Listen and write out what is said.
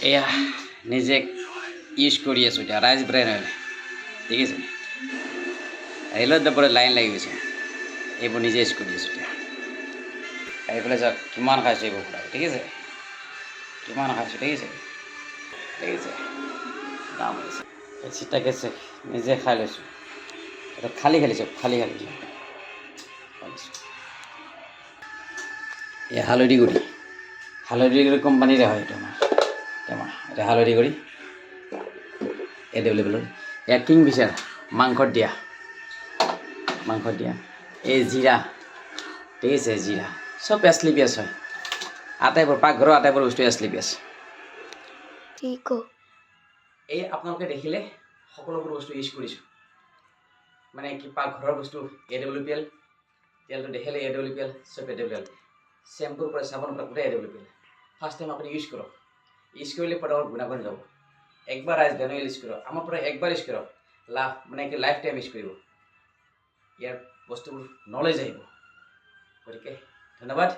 এয়া নিজে ইউজ কৰি আছোঁ এতিয়া ৰাইচ ব্ৰেন অইল ঠিক আছে ৰেলত যাবলৈ লাইন লাগি গৈছে এইবোৰ নিজে ইউজ কৰি আছোঁ এতিয়া এইফালে চাওক কিমান খাইছোঁ এইবোৰ প্ৰায় ঠিক আছে কিমান খাইছোঁ ঠিক আছে দাম হৈছে চিতাকে চেক নিজে খাই লৈছোঁ এটা খালী চব খালী এই হালধি গুড়ি কোম্পানীৰে হয় এইটো আমাৰ এটা হালধি গুড়ি এভেইলেবল এয়া কিংফিছাৰ মাংসত দিয়া এই জিৰা ঠিক আছে জিৰা চব এছলি পিঁয়াজ হয় আটাইবোৰ পাকঘৰৰ আটাইবোৰ বস্তু এছলি পিঁয়াজ এই আপোনালোকে দেখিলে সকলোবোৰ বস্তু ইউজ কৰিছোঁ মানে কি পাকঘৰৰ বস্তু AWPL তেলটো দেখিলে AWPL চব AWPL শ্যাম্পুৰ পৰা চাবোনৰ পৰা গোটেই AWPL ফাৰ্ষ্ট টাইম আপুনি ইউজ কৰক ইউজ কৰিলে পটাপট গুণাগুণ যাব একবাৰ ৰাইচ ব্ৰেন অইল ইউজ কৰক আমাৰ পৰা একবাৰ ইউজ কৰক মানে কি লাইফ টাইম ইউজ কৰিব ইয়াৰ বস্তুবোৰ নলেজ আহিব গতিকে ধন্যবাদ